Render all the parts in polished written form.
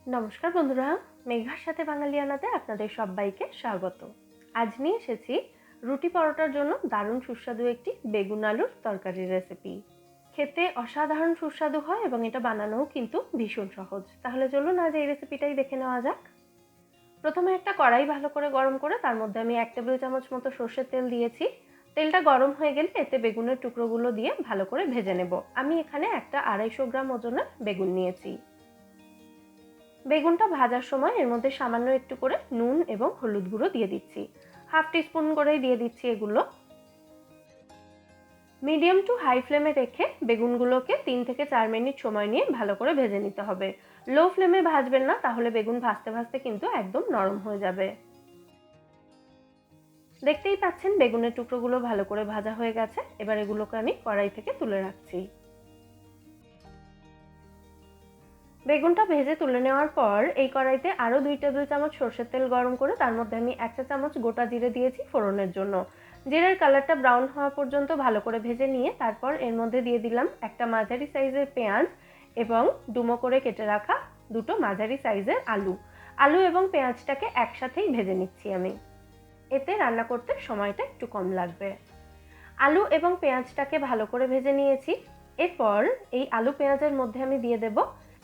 নমস্কার বন্ধুরা, মেঘার সাথে বাঙালিয়ানাতে আপনাদের সবাইকে স্বাগত। আজ নিয়ে এসেছি রুটি পরোটার জন্য দারুণ সুস্বাদু একটি বেগুন আলুর তরকারির রেসিপি। খেতে অসাধারণ সুস্বাদু হয় এবং এটা বানানোও কিন্তু ভীষণ সহজ। তাহলে চলুন আজ এই রেসিপিটাই দেখে নেওয়া যাক। প্রথমে একটা কড়াই ভালো করে গরম করে তার মধ্যে আমি 1 টেবিল চামচ মতো সর্ষের তেল দিয়েছি। তেলটা গরম হয়ে গেলে এতে বেগুনের টুকরোগুলো দিয়ে ভালো করে ভেজে নেব। আমি এখানে একটা 250 গ্রাম ওজনের বেগুন নিয়েছি। বেগুনটা ভাজার সময় এর মধ্যে সামান্য একটু করে নুন এবং হলুদ গুঁড়ো দিয়ে দিচ্ছি। হাফ টিস্পুন করেই দিয়ে দিচ্ছি এগুলো। মিডিয়াম টু হাই ফ্লেমে রেখে বেগুনগুলোকে 3 থেকে 4 মিনিট সময় নিয়ে ভালো করে ভেজে নিতে হবে। লো ফ্লেমে ভাজবেন না, তাহলে বেগুন ভাজতে ভাজতে কিন্তু একদম নরম হয়ে যাবে। দেখতেই পাচ্ছেন বেগুনের টুকরোগুলো ভালো করে ভাজা হয়ে গেছে। এবার এগুলোকে আমি কড়াই থেকে তুলে রাখছি। বেগুনটা ভেজে তুলে নেওয়ার পর এই কড়াইতে আরও 2 টেবিল চামচ সরষের তেল গরম করে তার মধ্যে আমি 1 চা চামচ গোটা জিরে দিয়েছি ফোড়নের জন্য। জিরের কালারটা ব্রাউন হওয়া পর্যন্ত ভালো করে ভেজে নিয়ে তারপর এর মধ্যে দিয়ে দিলাম একটা মাঝারি সাইজের পেঁয়াজ এবং ডুমো করে কেটে রাখা দুটো মাঝারি সাইজের আলু। আলু এবং পেঁয়াজটাকে একসাথেই ভেজে নিচ্ছি আমি। এতে রান্না করতে সময়টা একটু কম লাগবে। আলু এবং পেঁয়াজটাকে ভালো করে ভেজে নিয়েছি। এরপর এই আলু পেঁয়াজের মধ্যে আমি দিয়ে দেব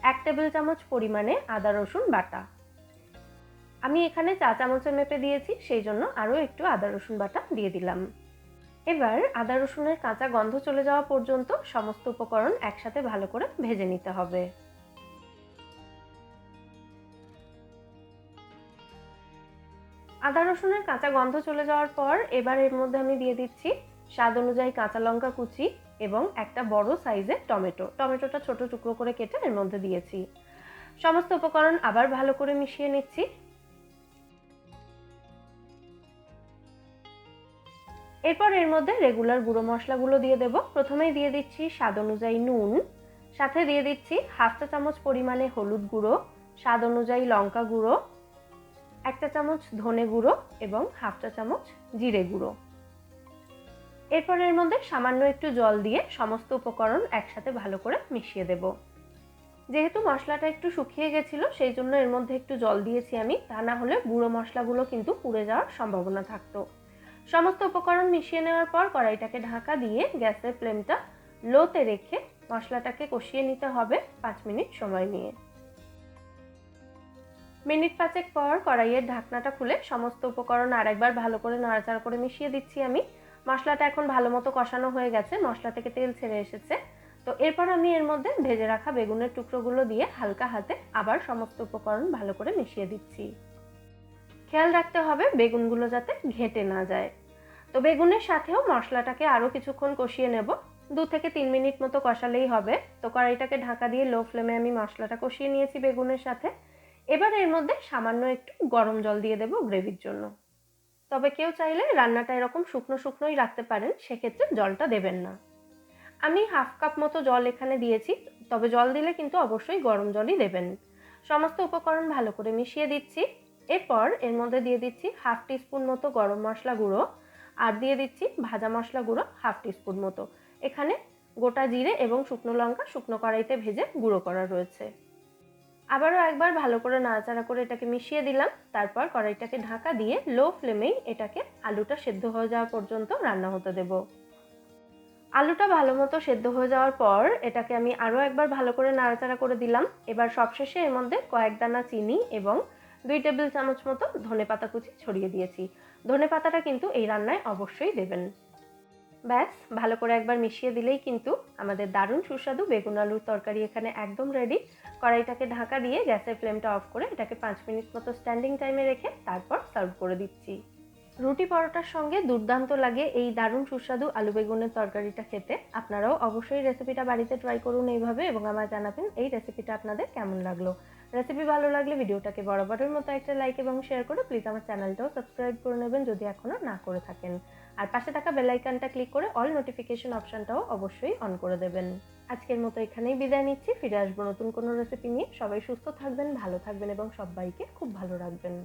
1 টেবিল চামচ পরিমাণে আদা রসুন বাটা। আমি এখানে চা চামচের মেপে দিয়েছি, সেই জন্য আরও একটু আদা রসুন বাটা দিয়ে দিলাম। এবার আদা রসুনের কাঁচা গন্ধ চলে যাওয়া পর্যন্ত সমস্ত উপকরণ একসাথে ভালো করে ভেজে নিতে হবে। আদা রসুনের কাঁচা গন্ধ চলে যাওয়ার পর এবার এর মধ্যে আমি দিয়ে দিচ্ছি স্বাদ অনুযায়ী কাঁচা লঙ্কা কুচি এবং একটা বড় সাইজের টমেটোটা ছোট টুকরো করে কেটে এর মধ্যে দিয়েছি। সমস্ত উপকরণ আবার ভালো করে মিশিয়ে নিচ্ছি। এরপর এর মধ্যে রেগুলার গুঁড়ো মশলাগুলো দিয়ে দেব। প্রথমেই দিয়ে দিচ্ছি স্বাদ অনুযায়ী নুন, সাথে দিয়ে দিচ্ছি হাফ চা চামচ পরিমাণে হলুদ গুঁড়ো, স্বাদ অনুযায়ী লঙ্কা গুঁড়ো, 1 চা চামচ ধনে গুঁড়ো এবং হাফ চা চামচ জিরে গুঁড়ো। এরপর এর মধ্যে সামান্য একটু জল দিয়ে সমস্ত উপকরণ একসাথে ভালো করে মিশিয়ে দেব। যেহেতু মশলাটা একটু শুকিয়ে গেছিল, সেই জন্য এর মধ্যে একটু জল দিয়েছি আমি, তা না হলে গুঁড়ো মশলাগুলো কিন্তু পুড়ে যাওয়ার সম্ভাবনা থাকতো। সমস্ত উপকরণ মিশিয়ে নেওয়ার পর কড়াইটাকে ঢাকা দিয়ে গ্যাসের ফ্লেমটা লোতে রেখে মশলাটাকে কষিয়ে নিতে হবে 5 মিনিট সময় নিয়ে। মিনিট 5 পর কড়াইয়ের ঢাকনাটা খুলে সমস্ত উপকরণ আরেকবার ভালো করে নাড়াচাড়া করে মিশিয়ে দিচ্ছি আমি। মশলাটা এখন ভালো মতো কষানো হয়ে গেছে, মশলা থেকে তেল ছেড়ে এসেছে। তো এরপর আমি এর মধ্যে ভেজে রাখা বেগুনের টুকরোগুলো দিয়ে হালকা হাতে আবার সমস্ত উপকরণ ভালো করে মিশিয়ে দিচ্ছি। খেয়াল রাখতে হবে বেগুনগুলো যাতে ঘেঁটে না যায়। তো বেগুনের সাথেও মশলাটাকে আরও কিছুক্ষণ কষিয়ে নেব। 2 থেকে 3 মিনিট মতো কষালেই হবে। তো কড়াইটাকে ঢাকা দিয়ে লো ফ্লেমে আমি মশলাটা কষিয়ে নিয়েছি বেগুনের সাথে। এবার এর মধ্যে সামান্য একটু গরম জল দিয়ে দেব গ্রেভির জন্য। তবে কেউ চাইলে রান্নাটা এরকম শুকনো শুকনোই রাখতে পারেন, সেক্ষেত্রে জলটা দেবেন না। আমি হাফ কাপ মতো জল এখানে দিয়েছি, তবে জল দিলে কিন্তু অবশ্যই গরম জলই দেবেন। সমস্ত উপকরণ ভালো করে মিশিয়ে দিচ্ছি। এরপর এর মধ্যে দিয়ে দিচ্ছি হাফ টিস্পুন মতো গরম মশলা গুঁড়ো আর দিয়ে দিচ্ছি ভাজা মশলা গুঁড়ো হাফ টিস্পুন মতো। এখানে গোটা জিরে এবং শুকনো লঙ্কা শুকনো কড়াইতে ভেজে গুঁড়ো করা রয়েছে। আবারও একবার ভালো করে নাড়াচাড়া করে এটাকে মিশিয়ে দিলাম। তারপর কড়াইটাকে ঢাকা দিয়ে লো ফ্লেমেই এটাকে আলুটা সেদ্ধ হয়ে যাওয়া পর্যন্ত রান্না হতে দেব। আলুটা ভালো মতো সেদ্ধ হয়ে যাওয়ার পর এটাকে আমি আরও একবার ভালো করে নাড়াচাড়া করে দিলাম। এবার সবশেষে এর মধ্যে কয়েক দানা চিনি এবং 2 টেবিল চামচ মতো ধনেপাতা কুচি ছড়িয়ে দিয়েছি। ধনেপাতাটা কিন্তু এই রান্নায় অবশ্যই দেবেন। ব্যাস ভালো করে একবার মিশিয়ে দিলেই কিন্তু আমাদের দারুণ সুস্বাদু বেগুন আলুর তরকারি এখানে একদম রেডি। কড়াইটাকে ঢাকা দিয়ে গ্যাসের ফ্লেমটা অফ করে এটাকে 5 মিনিট মতো স্ট্যান্ডিং টাইমে রেখে তারপর সার্ভ করে দিচ্ছি। রুটি পরোটার সঙ্গে দুর্দান্ত লাগে এই দারুণ সুস্বাদু আলু বেগুনের তরকারিটা খেতে। আপনারাও অবশ্যই রেসিপিটা বাড়িতে ট্রাই করুন এইভাবে এবং আমায় জানাবেন এই রেসিপিটা আপনাদের কেমন লাগলো। রেসিপি ভালো লাগলে ভিডিওটাকে বরাবরের মতো একটা লাইক এবং শেয়ার করে প্লিজ আমার চ্যানেলটাও সাবস্ক্রাইব করে নেবেন যদি এখনও না করে থাকেন। আর পাশে থাকা বেল আইকনটা ক্লিক করে অল নোটিফিকেশন অপশনটাও অবশ্যই অন করে দেবেন। আজকের মতো এখানেই বিদায় নিচ্ছি। ফিরে আসবো নতুন কোনো রেসিপি নিয়ে। সবাই সুস্থ থাকবেন, ভালো থাকবেন এবং সবাইকে খুব ভালো রাখবেন।